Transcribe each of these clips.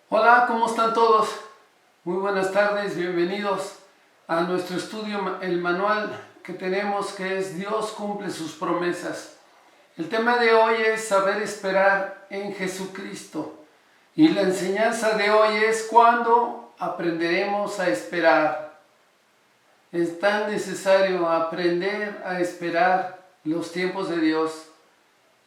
Hola, ¿cómo están todos? Muy buenas tardes, bienvenidos a nuestro estudio, el manual que tenemos, que es Dios cumple sus promesas. El tema de hoy es saber esperar en Jesucristo. Y la enseñanza de hoy es cuándo aprenderemos a esperar. Es tan necesario aprender a esperar los tiempos de Dios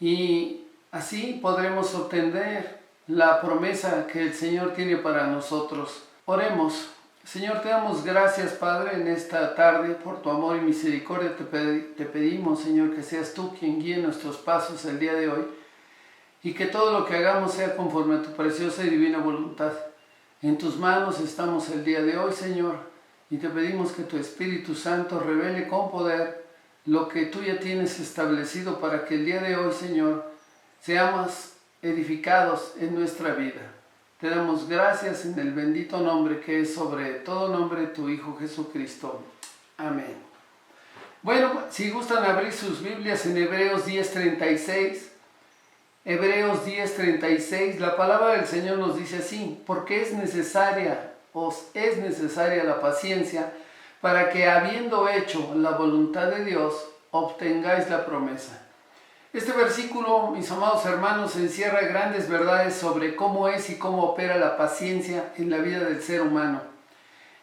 y así podremos obtener la promesa que el Señor tiene para nosotros. Oremos. Señor, te damos gracias, Padre, en esta tarde por tu amor y misericordia. Te pedimos, Señor, que seas tú quien guíe nuestros pasos el día de hoy y que todo lo que hagamos sea conforme a tu preciosa y divina voluntad. En tus manos estamos el día de hoy, Señor, y te pedimos que tu Espíritu Santo revele con poder lo que tú ya tienes establecido para que el día de hoy, Señor, seamos edificados en nuestra vida. Te damos gracias en el bendito nombre que es sobre todo nombre tu Hijo Jesucristo. Amén. Bueno, si gustan abrir sus Biblias en Hebreos 10:36, Hebreos 10:36, la palabra del Señor nos dice así: porque os es necesaria la paciencia, para que habiendo hecho la voluntad de Dios, obtengáis la promesa. Este versículo, mis amados hermanos, encierra grandes verdades sobre cómo es y cómo opera la paciencia en la vida del ser humano.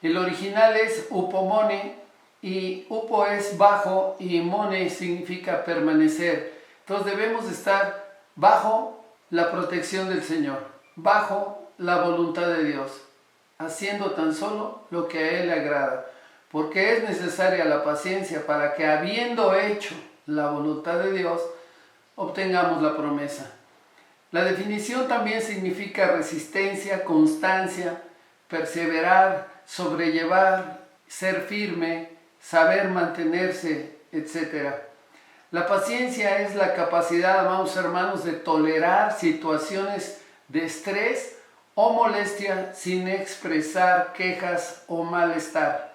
El original es upomone, y upo es bajo y mone significa permanecer. Entonces debemos estar bajo la protección del Señor, bajo la voluntad de Dios, haciendo tan solo lo que a Él le agrada, porque es necesaria la paciencia para que, habiendo hecho la voluntad de Dios, obtengamos la promesa. La definición también significa resistencia, constancia, perseverar, sobrellevar, ser firme, saber mantenerse, etc. La paciencia es la capacidad, amados hermanos, de tolerar situaciones de estrés o molestia sin expresar quejas o malestar.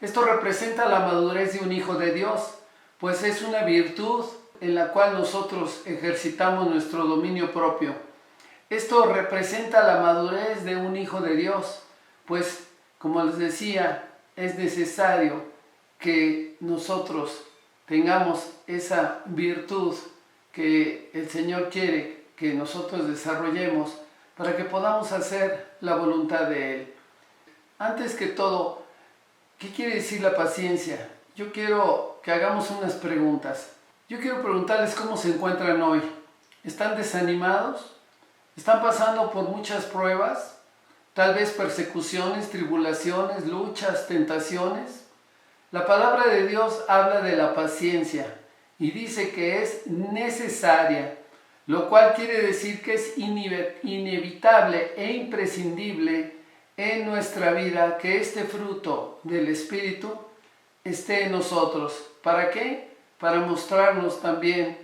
Esto representa la madurez de un hijo de Dios, pues es una virtud en la cual nosotros ejercitamos nuestro dominio propio. Esto representa la madurez de un hijo de Dios, pues, como les decía, es necesario que nosotros tengamos esa virtud que el Señor quiere que nosotros desarrollemos para que podamos hacer la voluntad de Él. Antes que todo, ¿qué quiere decir la paciencia? Yo quiero que hagamos unas preguntas. Yo quiero preguntarles cómo se encuentran hoy. ¿Están desanimados? ¿Están pasando por muchas pruebas? Tal vez persecuciones, tribulaciones, luchas, tentaciones. La palabra de Dios habla de la paciencia y dice que es necesaria, lo cual quiere decir que es inevitable e imprescindible en nuestra vida que este fruto del Espíritu esté en nosotros. ¿Para qué? Para mostrarnos también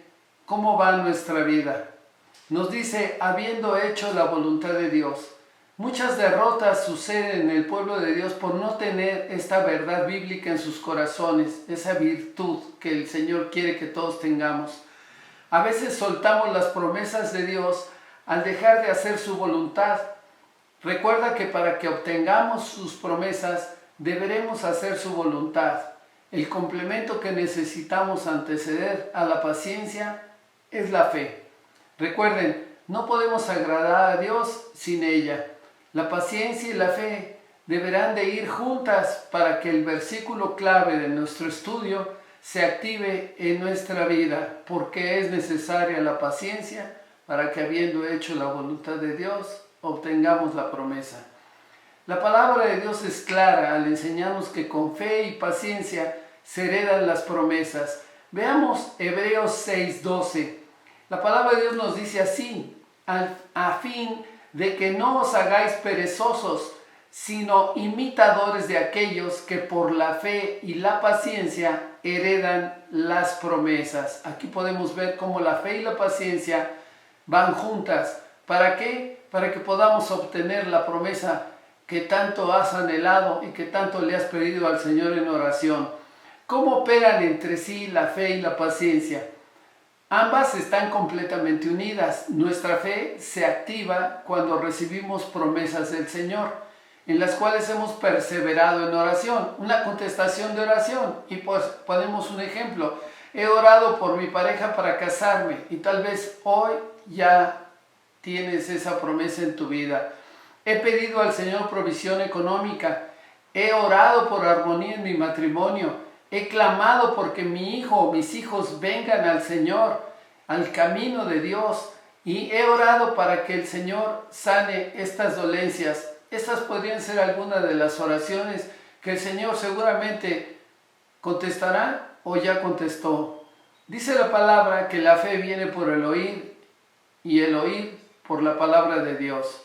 cómo va nuestra vida. Nos dice, habiendo hecho la voluntad de Dios. Muchas derrotas suceden en el pueblo de Dios por no tener esta verdad bíblica en sus corazones, esa virtud que el Señor quiere que todos tengamos. A veces soltamos las promesas de Dios al dejar de hacer su voluntad. Recuerda que para que obtengamos sus promesas deberemos hacer su voluntad. El complemento que necesitamos anteceder a la paciencia es la fe. Recuerden, no podemos agradar a Dios sin ella. La paciencia y la fe deberán de ir juntas para que el versículo clave de nuestro estudio se active en nuestra vida, porque es necesaria la paciencia para que, habiendo hecho la voluntad de Dios, obtengamos la promesa. La palabra de Dios es clara al enseñarnos que con fe y paciencia se heredan las promesas. Veamos Hebreos 6:12. La palabra de Dios nos dice así: a fin de que no os hagáis perezosos, sino imitadores de aquellos que por la fe y la paciencia heredan las promesas. Aquí podemos ver cómo la fe y la paciencia van juntas. ¿Para qué? Para que podamos obtener la promesa que tanto has anhelado y que tanto le has pedido al Señor en oración. ¿Cómo operan entre sí la fe y la paciencia? Ambas están completamente unidas. Nuestra fe se activa cuando recibimos promesas del Señor, en las cuales hemos perseverado en oración, una contestación de oración. Y pues ponemos un ejemplo: he orado por mi pareja para casarme, y tal vez hoy ya tienes esa promesa en tu vida. He pedido al Señor provisión económica, he orado por armonía en mi matrimonio, he clamado porque mi hijo o mis hijos vengan al Señor, al camino de Dios, y he orado para que el Señor sane estas dolencias. Estas podrían ser algunas de las oraciones que el Señor seguramente contestará o ya contestó. Dice la palabra que la fe viene por el oír y el oír por la palabra de Dios.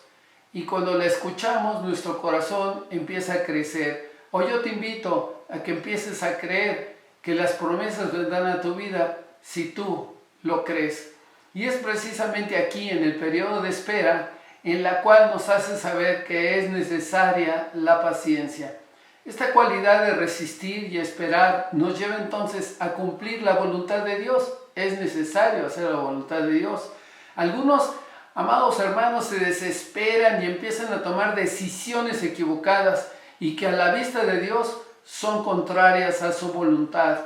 Y cuando la escuchamos, nuestro corazón empieza a crecer. Hoy yo te invito a que empieces a creer que las promesas vendrán a tu vida si tú lo crees. Y es precisamente aquí, en el periodo de espera, en la cual nos hace saber que es necesaria la paciencia. Esta cualidad de resistir y esperar nos lleva entonces a cumplir la voluntad de Dios. Es necesario hacer la voluntad de Dios. Algunos, amados hermanos, se desesperan y empiezan a tomar decisiones equivocadas y que a la vista de Dios son contrarias a su voluntad,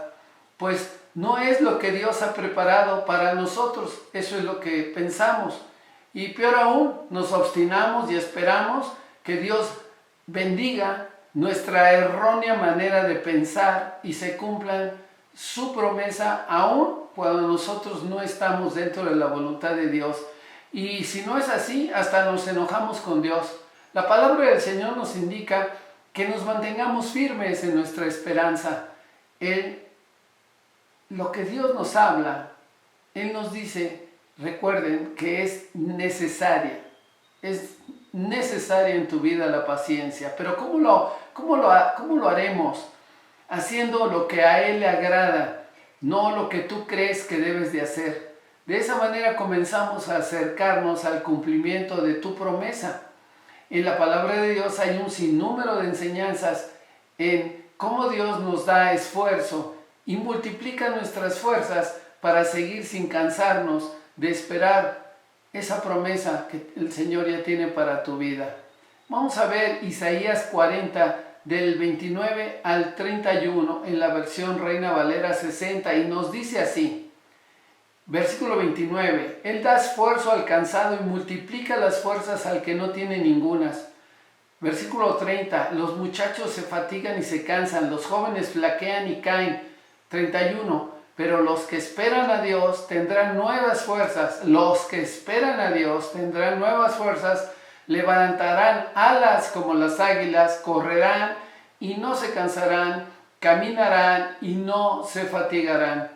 pues no es lo que Dios ha preparado para nosotros. Eso es lo que pensamos, y peor aún, nos obstinamos y esperamos que Dios bendiga nuestra errónea manera de pensar y se cumplan su promesa aún cuando nosotros no estamos dentro de la voluntad de Dios. Y si no es así, hasta nos enojamos con Dios. La palabra del Señor nos indica que nos mantengamos firmes en nuestra esperanza. Lo que Dios nos habla, Él nos dice, recuerden que es necesaria en tu vida la paciencia. Pero ¿cómo lo haremos? Haciendo lo que a Él le agrada, no lo que tú crees que debes de hacer. De esa manera comenzamos a acercarnos al cumplimiento de tu promesa. En la palabra de Dios hay un sinnúmero de enseñanzas en cómo Dios nos da esfuerzo y multiplica nuestras fuerzas para seguir sin cansarnos de esperar esa promesa que el Señor ya tiene para tu vida. Vamos a ver Isaías 40 del 29 al 31 en la versión Reina Valera 60, y nos dice así. Versículo 29. Él da esfuerzo al cansado y multiplica las fuerzas al que no tiene ningunas. Versículo 30. Los muchachos se fatigan y se cansan, los jóvenes flaquean y caen. 31. Pero los que esperan a Dios tendrán nuevas fuerzas. Los que esperan a Dios tendrán nuevas fuerzas, levantarán alas como las águilas, correrán y no se cansarán, caminarán y no se fatigarán.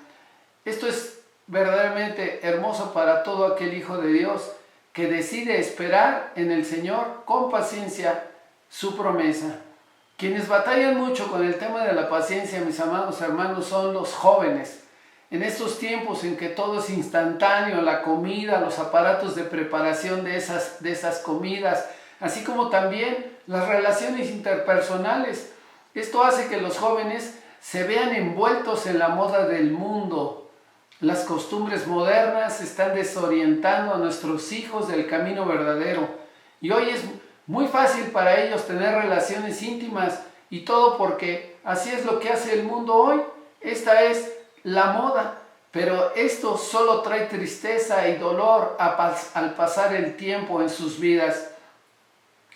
Esto es verdaderamente hermoso para todo aquel hijo de Dios que decide esperar en el Señor con paciencia su promesa. Quienes batallan mucho con el tema de la paciencia, mis amados hermanos, son los jóvenes. En estos tiempos en que todo es instantáneo, la comida, los aparatos de preparación de esas comidas, así como también las relaciones interpersonales. Esto hace que los jóvenes se vean envueltos en la moda del mundo. Las costumbres modernas están desorientando a nuestros hijos del camino verdadero. Y hoy es muy fácil para ellos tener relaciones íntimas, y todo porque así es lo que hace el mundo hoy. Esta es la moda. Pero esto solo trae tristeza y dolor al pasar el tiempo en sus vidas.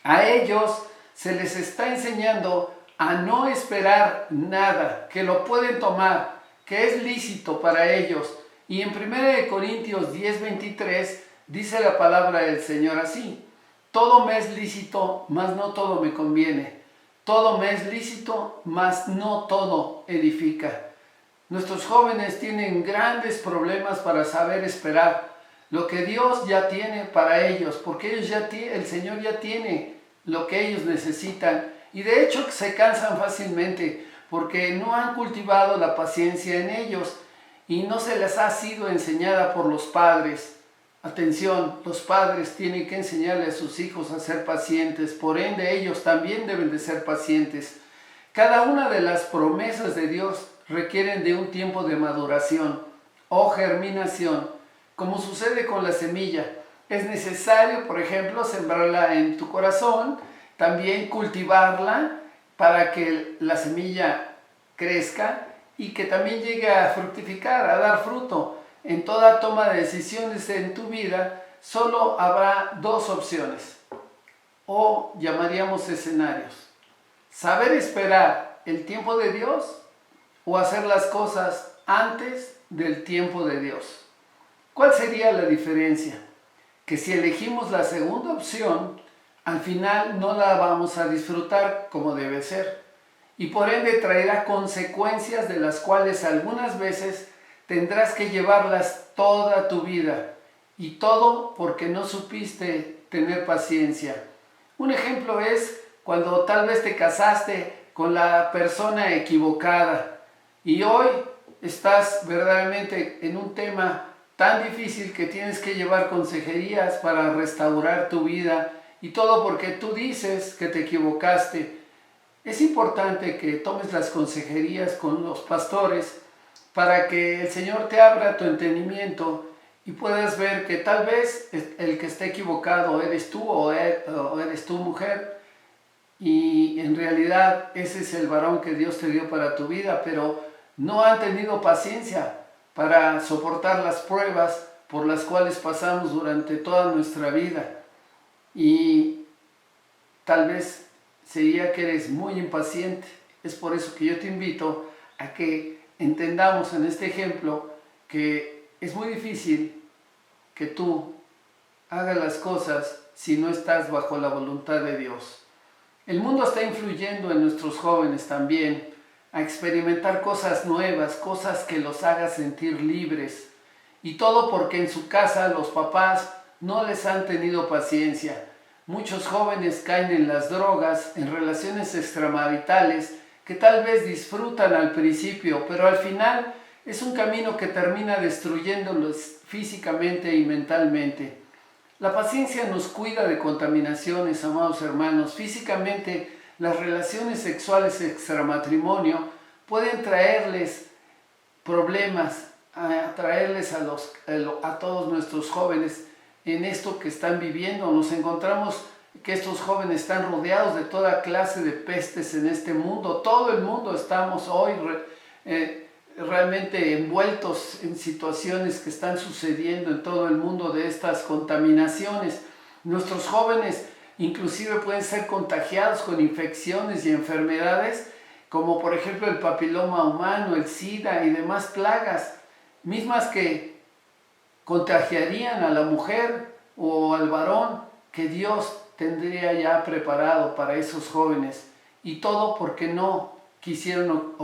A ellos se les está enseñando a no esperar nada, que lo pueden tomar, que es lícito para ellos. Y en 1 Corintios 10:23 dice la palabra del Señor así: todo me es lícito, mas no todo me conviene. Todo me es lícito, mas no todo edifica. Nuestros jóvenes tienen grandes problemas para saber esperar lo que Dios ya tiene para ellos, porque el Señor ya tiene lo que ellos necesitan. Y de hecho se cansan fácilmente porque no han cultivado la paciencia en ellos y no se les ha sido enseñada por los padres. Atención, los padres tienen que enseñarle a sus hijos a ser pacientes, por ende ellos también deben de ser pacientes. Cada una de las promesas de Dios requieren de un tiempo de maduración. o germinación, como sucede con la semilla. Es necesario, por ejemplo, sembrarla en tu corazón, también cultivarla para que la semilla crezca y que también llegue a fructificar, a dar fruto. En toda toma de decisiones en tu vida, solo habrá dos opciones, o llamaríamos escenarios: saber esperar el tiempo de Dios o hacer las cosas antes del tiempo de Dios. ¿Cuál sería la diferencia? Que si elegimos la segunda opción, al final no la vamos a disfrutar como debe ser, y por ende traerá consecuencias de las cuales algunas veces tendrás que llevarlas toda tu vida, y todo porque no supiste tener paciencia. Un ejemplo es cuando tal vez te casaste con la persona equivocada y hoy estás verdaderamente en un tema tan difícil que tienes que llevar consejerías para restaurar tu vida, y todo porque tú dices que te equivocaste. Es importante que tomes las consejerías con los pastores para que el Señor te abra tu entendimiento y puedas ver que tal vez el que está equivocado eres tú o eres tu mujer, y en realidad ese es el varón que Dios te dio para tu vida, pero no han tenido paciencia para soportar las pruebas por las cuales pasamos durante toda nuestra vida. Y tal vez sería que eres muy impaciente. Es por eso que yo te invito a que entendamos en este ejemplo que es muy difícil que tú hagas las cosas si no estás bajo la voluntad de Dios. El mundo está influyendo en nuestros jóvenes también a experimentar cosas nuevas, cosas que los hagan sentir libres. Y todo porque en su casa los papás no les han tenido paciencia. Muchos jóvenes caen en las drogas, en relaciones extramaritales que tal vez disfrutan al principio, pero al final es un camino que termina destruyéndolos físicamente y mentalmente. La paciencia nos cuida de contaminaciones, amados hermanos. Físicamente, las relaciones sexuales extramatrimonio pueden traerles problemas, traerles a todos nuestros jóvenes en esto que están viviendo. Nos encontramos que estos jóvenes están rodeados de toda clase de pestes en este mundo. Todo el mundo estamos hoy realmente envueltos en situaciones que están sucediendo en todo el mundo de estas contaminaciones. Nuestros jóvenes inclusive pueden ser contagiados con infecciones y enfermedades como por ejemplo el papiloma humano, el SIDA y demás plagas, mismas que contagiarían a la mujer o al varón que Dios tendría ya preparado para esos jóvenes. Y todo porque no quisieron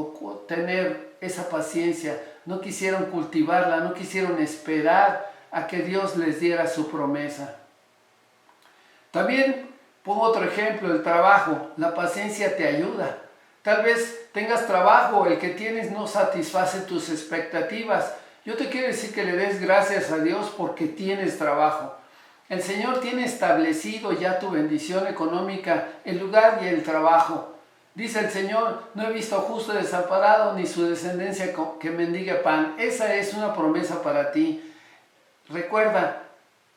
tener esa paciencia, no quisieron cultivarla, no quisieron esperar a que Dios les diera su promesa. También pongo otro ejemplo: el trabajo. La paciencia te ayuda. Tal vez tengas trabajo, el que tienes no satisface tus expectativas. Yo te quiero decir que le des gracias a Dios porque tienes trabajo. El Señor tiene establecido ya tu bendición económica, el lugar y el trabajo. Dice el Señor: no he visto justo desamparado ni su descendencia que mendigue pan. Esa es una promesa para ti. Recuerda,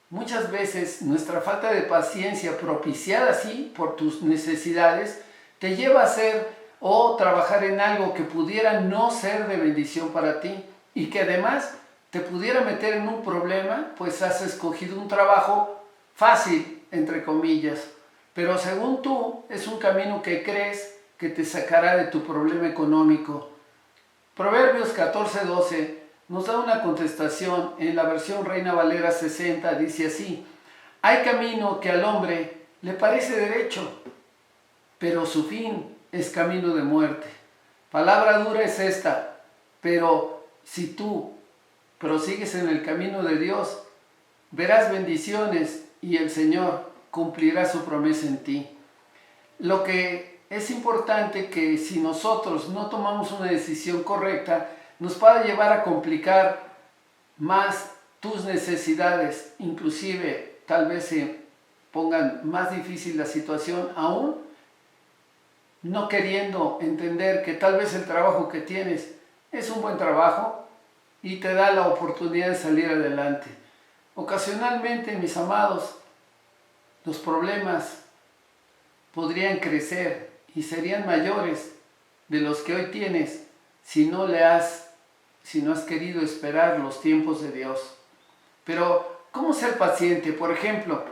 muchas veces nuestra falta de paciencia, propiciada así por tus necesidades, te lleva a hacer o trabajar en algo que pudiera no ser de bendición para ti y que además te pudiera meter en un problema, pues has escogido un trabajo fácil, entre comillas, pero según tú es un camino que crees que te sacará de tu problema económico. Proverbios 14:12 nos da una contestación en la versión Reina Valera 60, dice así: hay camino que al hombre le parece derecho, pero su fin es camino de muerte. Palabra dura es esta, pero si tú prosigues en el camino de Dios, verás bendiciones y el Señor cumplirá su promesa en ti. Lo que es importante que si nosotros no tomamos una decisión correcta, nos puede llevar a complicar más tus necesidades, inclusive tal vez se pongan más difícil la situación aún, no queriendo entender que tal vez el trabajo que tienes es un buen trabajo, y te da la oportunidad de salir adelante. Ocasionalmente, mis amados, los problemas podrían crecer y serían mayores de los que hoy tienes si no has querido esperar los tiempos de Dios. Pero, ¿cómo ser paciente? Por ejemplo,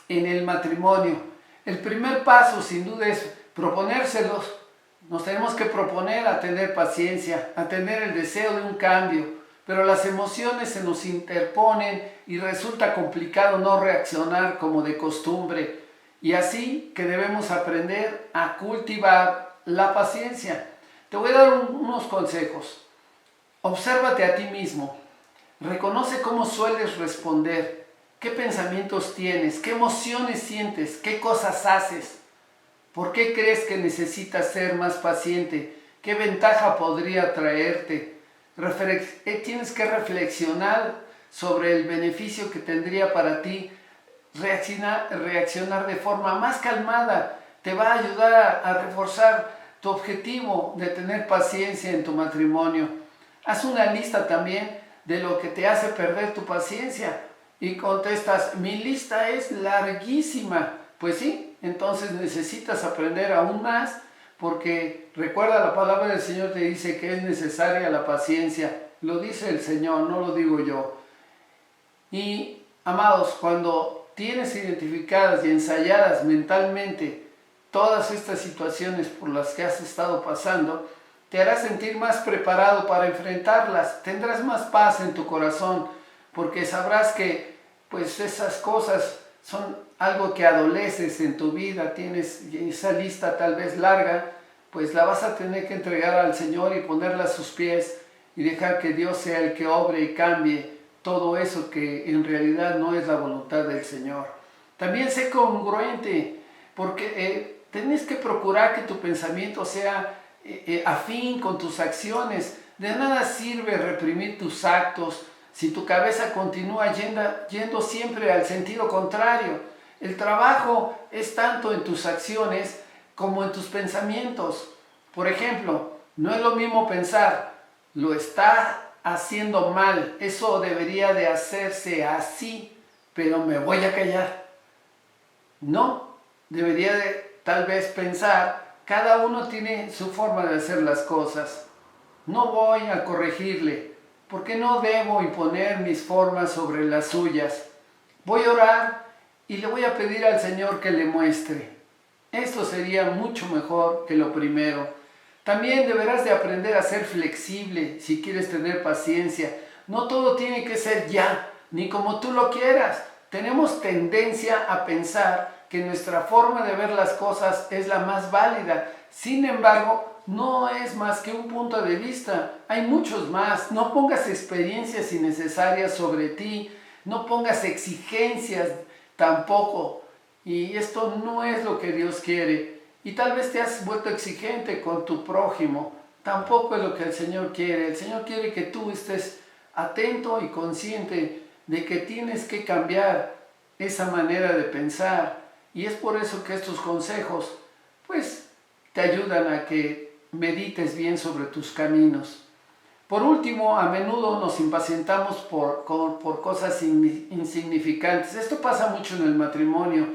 en el matrimonio, el primer paso sin duda es proponérselos. Nos tenemos que proponer a tener paciencia, a tener el deseo de un cambio, pero las emociones se nos interponen y resulta complicado no reaccionar como de costumbre. Y así que debemos aprender a cultivar la paciencia. Te voy a dar unos consejos. Obsérvate a ti mismo. Reconoce cómo sueles responder, qué pensamientos tienes, qué emociones sientes, qué cosas haces. ¿Por qué crees que necesitas ser más paciente? ¿Qué ventaja podría traerte? Tienes que reflexionar sobre el beneficio que tendría para ti. Reaccionar de forma más calmada te va a ayudar a reforzar tu objetivo de tener paciencia en tu matrimonio. Haz una lista también de lo que te hace perder tu paciencia y contestas, mi lista es larguísima. Pues sí, entonces necesitas aprender aún más, porque recuerda, la palabra del Señor te dice que es necesaria la paciencia. Lo dice el Señor, no lo digo yo. Y amados, cuando tienes identificadas y ensayadas mentalmente todas estas situaciones por las que has estado pasando, te hará sentir más preparado para enfrentarlas. Tendrás más paz en tu corazón, porque sabrás que pues esas cosas son algo que adoleces en tu vida. Tienes esa lista tal vez larga, pues la vas a tener que entregar al Señor y ponerla a sus pies y dejar que Dios sea el que obre y cambie todo eso que en realidad no es la voluntad del Señor. También sé congruente, porque tienes que procurar que tu pensamiento sea afín con tus acciones. De nada sirve reprimir tus actos si tu cabeza continúa yendo siempre al sentido contrario. El trabajo es tanto en tus acciones como en tus pensamientos. Por ejemplo, no es lo mismo pensar, lo está haciendo mal, eso debería de hacerse así, pero me voy a callar. No, debería de tal vez pensar, cada uno tiene su forma de hacer las cosas. No voy a corregirle, porque no debo imponer mis formas sobre las suyas. Voy a orar y le voy a pedir al Señor que le muestre. Esto sería mucho mejor que lo primero. También deberás de aprender a ser flexible si quieres tener paciencia. No todo tiene que ser ya, ni como tú lo quieras. Tenemos tendencia a pensar que nuestra forma de ver las cosas es la más válida. Sin embargo, no es más que un punto de vista. Hay muchos más. No pongas experiencias innecesarias sobre ti. No pongas exigencias tampoco. Y esto no es lo que Dios quiere. Y tal vez te has vuelto exigente con tu prójimo. Tampoco es lo que el Señor quiere. El Señor quiere que tú estés atento y consciente de que tienes que cambiar esa manera de pensar. Y es por eso que estos consejos, pues, te ayudan a que medites bien sobre tus caminos. Por último, a menudo nos impacientamos por cosas insignificantes. Esto pasa mucho en el matrimonio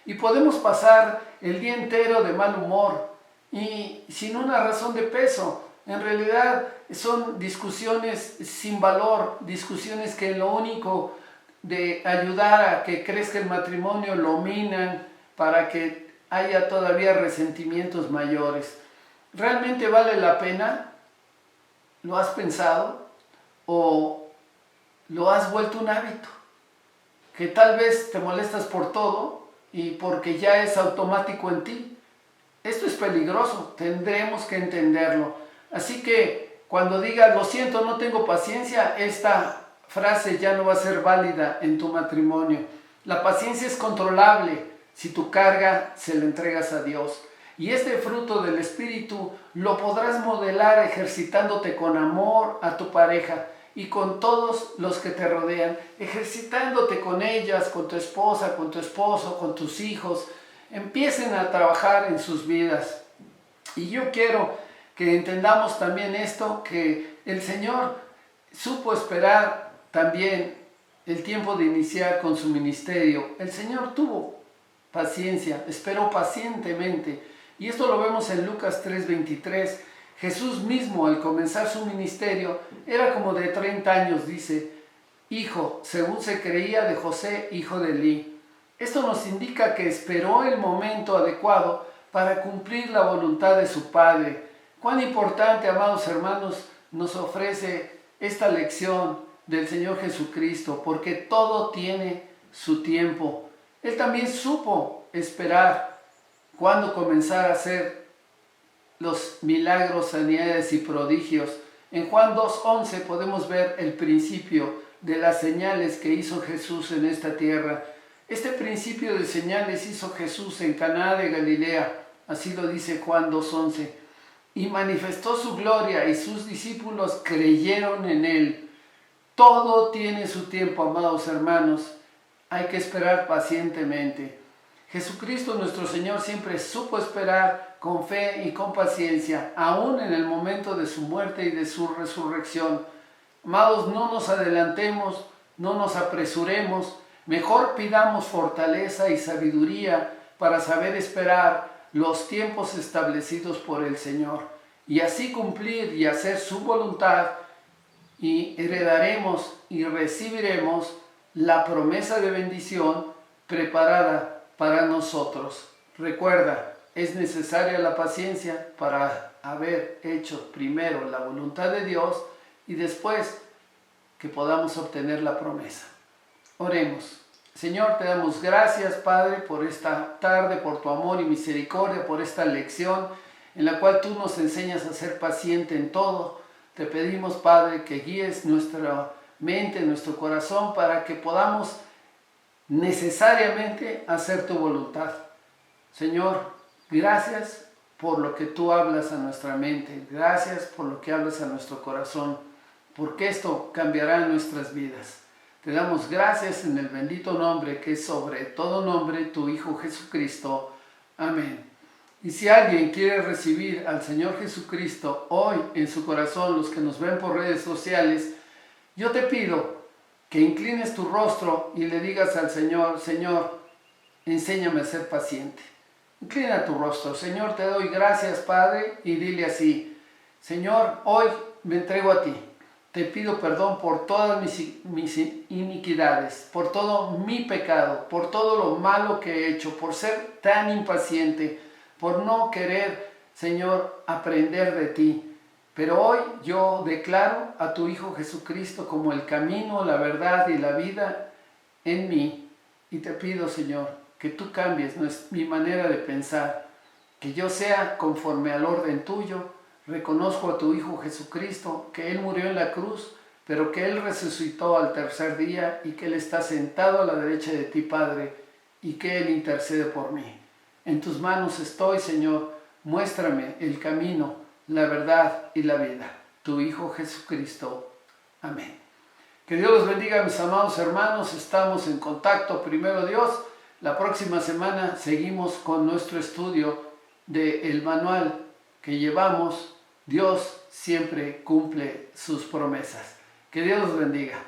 y podemos pasar el día entero de mal humor y sin una razón de peso. En realidad son discusiones sin valor, discusiones que lo único de ayudar a que crezca el matrimonio lo minan para que haya todavía resentimientos mayores. ¿Realmente vale la pena? ¿Lo has pensado? ¿O lo has vuelto un hábito? Que tal vez te molestas por todo y porque ya es automático en ti. Esto es peligroso, tendremos que entenderlo. Así que cuando digas, lo siento, no tengo paciencia, esta frase ya no va a ser válida en tu matrimonio. La paciencia es controlable si tu carga se la entregas a Dios. Y este fruto del Espíritu lo podrás modelar ejercitándote con amor a tu pareja y con todos los que te rodean, ejercitándote con ellas, con tu esposa, con tu esposo, con tus hijos. Empiecen a trabajar en sus vidas. Y yo quiero que entendamos también esto, que el Señor supo esperar también el tiempo de iniciar con su ministerio. El Señor tuvo paciencia, esperó pacientemente. Y esto lo vemos en Lucas 3:23. Jesús mismo, al comenzar su ministerio, era como de 30 años, dice, hijo, según se creía, de José, hijo de Elí. Esto nos indica que esperó el momento adecuado para cumplir la voluntad de su Padre. Cuán importante, amados hermanos, nos ofrece esta lección del Señor Jesucristo, porque todo tiene su tiempo. Él también supo esperar cuando comenzara a hacer los milagros, sanidades y prodigios. En Juan 2:11 podemos ver el principio de las señales que hizo Jesús en esta tierra. Este principio de señales hizo Jesús en Caná de Galilea, así lo dice Juan 2:11, y manifestó su gloria y sus discípulos creyeron en él. Todo tiene su tiempo, amados hermanos, hay que esperar pacientemente. Jesucristo nuestro Señor siempre supo esperar con fe y con paciencia, aún en el momento de su muerte y de su resurrección. Amados, no nos adelantemos, no nos apresuremos, mejor pidamos fortaleza y sabiduría para saber esperar los tiempos establecidos por el Señor y así cumplir y hacer su voluntad, y heredaremos y recibiremos la promesa de bendición preparada para nosotros. Recuerda, es necesaria la paciencia para haber hecho primero la voluntad de Dios y después que podamos obtener la promesa. Oremos. Señor, te damos gracias, Padre, por esta tarde, por tu amor y misericordia, por esta lección en la cual tú nos enseñas a ser paciente en todo. Te pedimos, Padre, que guíes nuestra mente, nuestro corazón, para que podamos necesariamente hacer tu voluntad. Señor, gracias por lo que tú hablas a nuestra mente. Gracias por lo que hablas a nuestro corazón, porque esto cambiará nuestras vidas. Te damos gracias en el bendito nombre que es sobre todo nombre, tu Hijo Jesucristo. Amén. Y si alguien quiere recibir al Señor Jesucristo hoy en su corazón, los que nos ven por redes sociales, yo te pido que inclines tu rostro y le digas al Señor, Señor, enséñame a ser paciente. Inclina tu rostro. Señor, te doy gracias, Padre, y dile así, Señor, hoy me entrego a ti. Te pido perdón por todas mis iniquidades, por todo mi pecado, por todo lo malo que he hecho, por ser tan impaciente, por no querer, Señor, aprender de ti. Pero hoy yo declaro a tu Hijo Jesucristo como el camino, la verdad y la vida en mí. Y te pido, Señor, que tú cambies mi manera de pensar, que yo sea conforme al orden tuyo. Reconozco a tu Hijo Jesucristo, que Él murió en la cruz, pero que Él resucitó al tercer día y que Él está sentado a la derecha de ti, Padre, y que Él intercede por mí. En tus manos estoy, Señor, muéstrame el camino, la verdad y la vida. Tu Hijo Jesucristo. Amén. Que Dios los bendiga, mis amados hermanos. Estamos en contacto, primero Dios. La próxima semana seguimos con nuestro estudio del manual que llevamos. Dios siempre cumple sus promesas. Que Dios los bendiga.